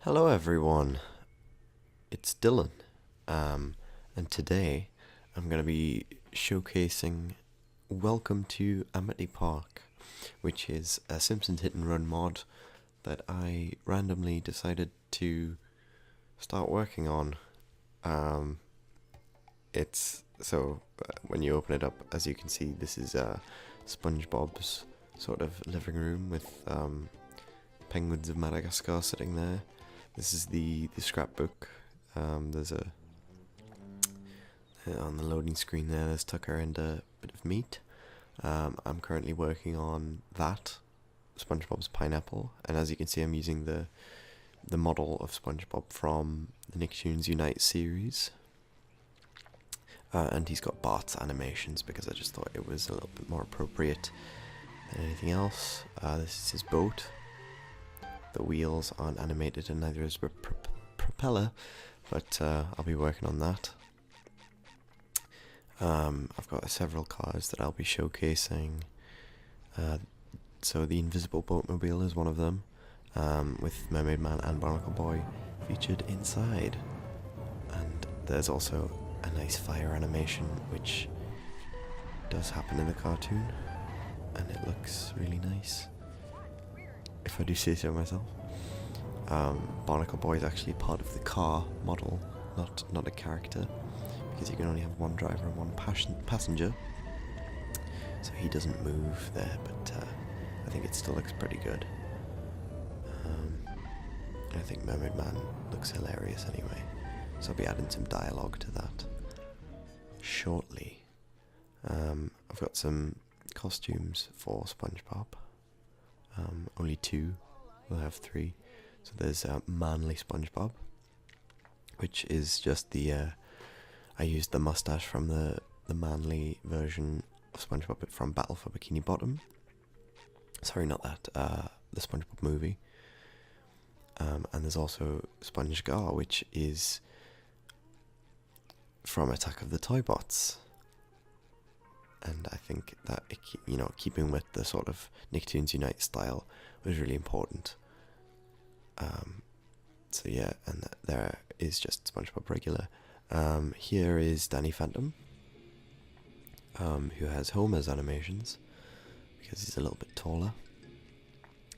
Hello everyone, it's Dillon, and today I'm going to be showcasing Welcome to Amity Park, which is a Simpsons hit and run mod that I randomly decided to start working on. When you open it up, as you can see, this is SpongeBob's sort of living room with Penguins of Madagascar sitting there. This is the scrapbook. There's on the loading screen there's Tucker and a bit of meat. I'm currently working on that, SpongeBob's pineapple, and as you can see I'm using the model of SpongeBob from the Nicktoons Unite series. And he's got Bart's animations because I just thought it was a little bit more appropriate than anything else. This is his boat. The wheels aren't animated and neither is the propeller, but I'll be working on that. I've got several cars that I'll be showcasing. So the invisible Boatmobile is one of them, with Mermaid Man and Barnacle Boy featured inside. And there's also a nice fire animation which does happen in the cartoon, and it looks really nice, if I do say so myself. Barnacle Boy is actually part of the car model, not a character, because you can only have one driver and one passenger, so he doesn't move there, but I think it still looks pretty good. I think Mermaid Man looks hilarious anyway, so I'll be adding some dialogue to that shortly. I've got some costumes for SpongeBob. Only two. We'll have three. So there's Manly SpongeBob, which is just I used the mustache from the manly version of SpongeBob from Battle for Bikini Bottom. Sorry, not that. The SpongeBob movie. And there's also SpongeGar, which is from Attack of the Toybots. And I think that, keeping with the sort of Nicktoons Unite style was really important. So yeah, and there is just SpongeBob regular. Here is Danny Phantom, who has Homer's animations, because he's a little bit taller.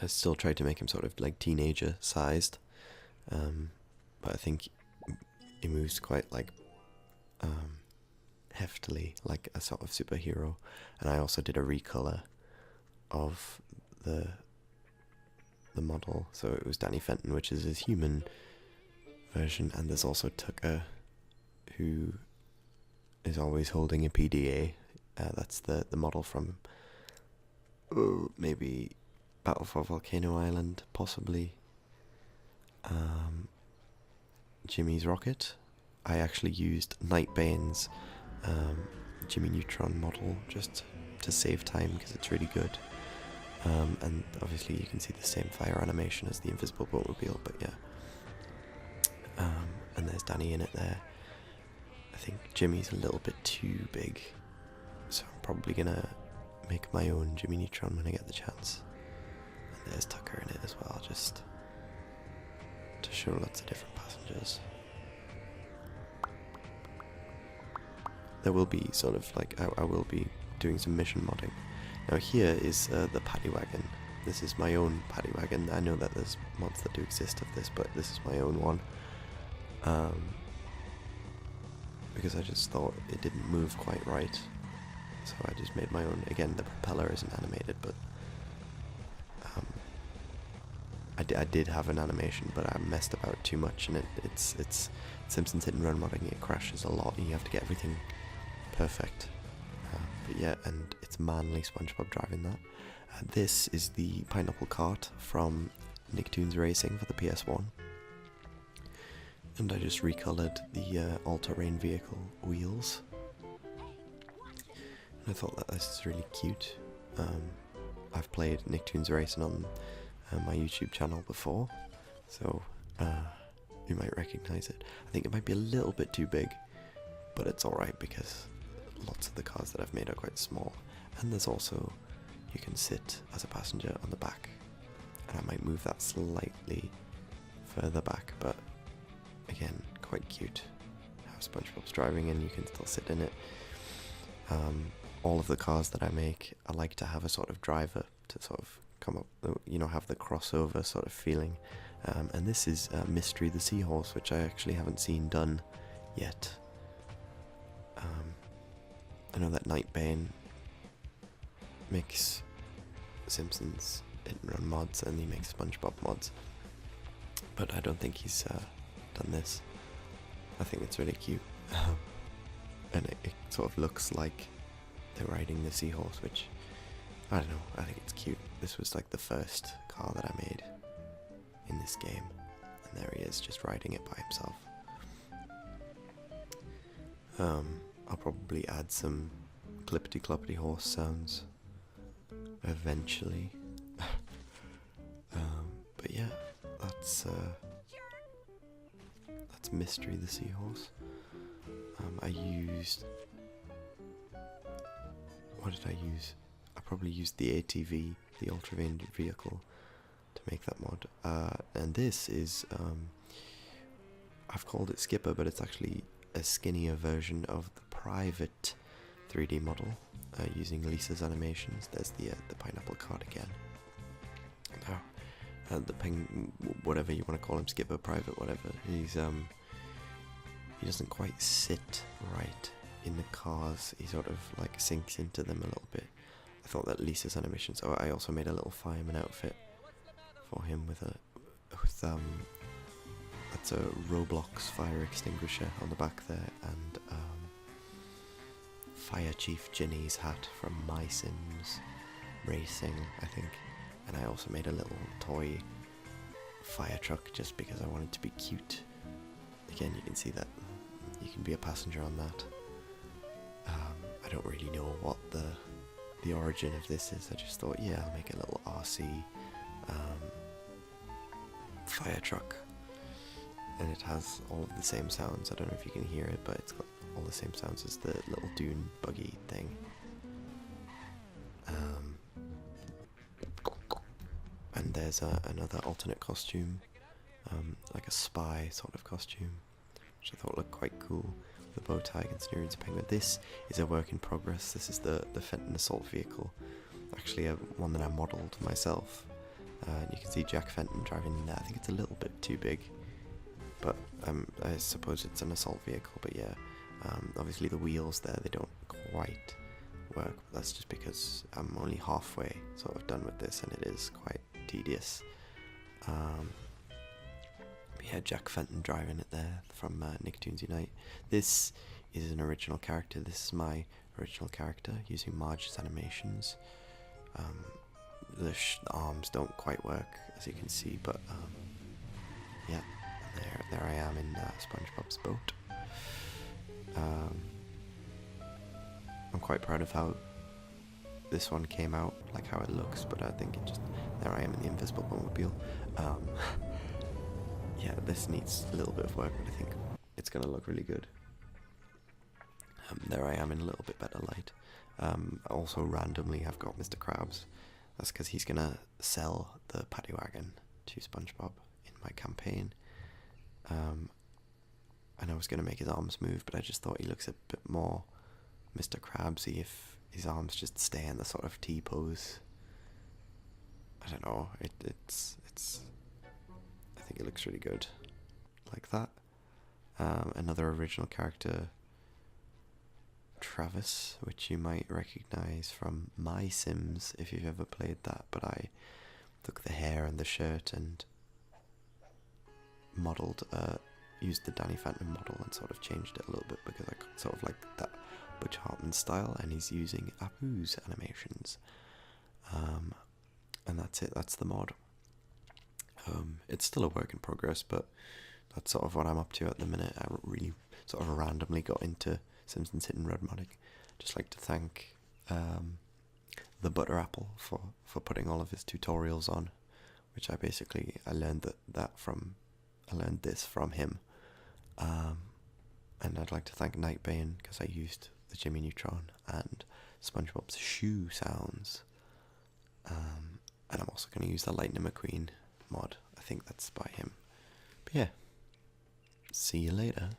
I still tried to make him sort of like teenager sized, but I think he moves quite heftily, like a sort of superhero. And I also did a recolor of the model, so it was Danny Fenton, which is his human version, and there's also Tucker, who is always holding a PDA. That's the model from maybe Battle for Volcano Island, possibly Jimmy's rocket. I actually used Nightbane's Jimmy Neutron model just to save time because it's really good. And obviously you can see the same fire animation as the invisible Boatmobile, but yeah. And there's Danny in it there. I think Jimmy's a little bit too big, so I'm probably gonna make my own Jimmy Neutron when I get the chance. And there's Tucker in it as well, just to show lots of different passengers. There will be sort of I will be doing some mission modding. Now here is the Paddy Wagon. This is my own Paddy Wagon. I know that there's mods that do exist of this, but this is my own one. Because I just thought it didn't move quite right, so I just made my own. Again, the propeller isn't animated, but I did have an animation, but I messed about too much, and it's Simpsons hit and run modding. It crashes a lot, and you have to get everything perfect. But yeah, and it's Manly SpongeBob driving that. This is the pineapple cart from Nicktoons Racing for the PS1. And I just recolored the all-terrain vehicle wheels. And I thought that this is really cute. I've played Nicktoons Racing on my YouTube channel before, so you might recognize it. I think it might be a little bit too big, but it's alright because lots of the cars that I've made are quite small. And there's also, you can sit as a passenger on the back, and I might move that slightly further back, but again, quite cute how SpongeBob's driving and you can still sit in it. All of the cars that I make, I like to have a sort of driver to sort of come up, you know, have the crossover sort of feeling. And this is Mystery the Seahorse, which I actually haven't seen done yet. I know that Nightbane makes Simpsons hit and run mods and he makes SpongeBob mods, but I don't think he's done this. I think it's really cute. And it sort of looks like they're riding the seahorse, which, I don't know, I think it's cute. This was like the first car that I made in this game, and there he is just riding it by himself. I'll probably add some clippity-cloppity horse sounds eventually. But yeah, that's Mystery the Seahorse. I used... What did I use? I probably used the ATV, the Ultra Vehicle, to make that mod. And this is... I've called it Skipper, but it's actually a skinnier version of the private 3D model, using Lisa's animations. There's the pineapple card again. Now, the whatever you want to call him, Skipper, private, whatever. He's he doesn't quite sit right in the cars. He sort of like sinks into them a little bit. I thought that Lisa's animations. Oh, I also made a little fireman outfit for him with that's a Roblox fire extinguisher on the back there, and Fire Chief Ginny's hat from My Sims Racing, I think. And I also made a little toy fire truck just because I wanted to be cute. Again, you can see that you can be a passenger on that. I don't really know what the origin of this is. I just thought, yeah, I'll make a little RC fire truck. And it has all of the same sounds. I don't know if you can hear it, but it's got all the same sounds as the little dune buggy thing. And there's another alternate costume, like a spy sort of costume, which I thought looked quite cool. The bow tie against Neurion's penguin. This is a work in progress. This is the Fenton assault vehicle, actually one that I modelled myself. You can see Jack Fenton driving in there. I think it's a little bit too big, but I suppose it's an assault vehicle. But yeah, obviously the wheels there, they don't quite work. But that's just because I'm only halfway sort of done with this, and it is quite tedious. Yeah, Jack Fenton driving it there from Nicktoons Unite. This is an original character. This is my original character using Marge's animations. The arms don't quite work, as you can see, but yeah, there I am in SpongeBob's boat. I'm quite proud of how this one came out, like how it looks, but I think it just... There I am in the invisible Boatmobile. Yeah, this needs a little bit of work, but I think it's going to look really good. There I am in a little bit better light. Also, randomly, I've got Mr. Krabs. That's because he's going to sell the Paddy Wagon to SpongeBob in my campaign. And I was going to make his arms move, but I just thought he looks a bit more Mr. Krabsy if his arms just stay in the sort of T-pose. I don't know, it's I think it looks really good like that. Another original character, Travis, which you might recognize from My Sims if you've ever played that, but I took the hair and the shirt and modelled, used the Danny Phantom model and sort of changed it a little bit because I sort of like that Butch Hartman style, and he's using Apu's animations. And that's it, that's the mod. It's still a work in progress, but that's sort of what I'm up to at the minute. I really sort of randomly got into Simpsons Hit and Run modding. Just like to thank the Butter Apple for putting all of his tutorials on, which I learned I learned this from him. And I'd like to thank Nightbane because I used the Jimmy Neutron and SpongeBob's shoe sounds. And I'm also going to use the Lightning McQueen mod. I think that's by him. yeah, see you later.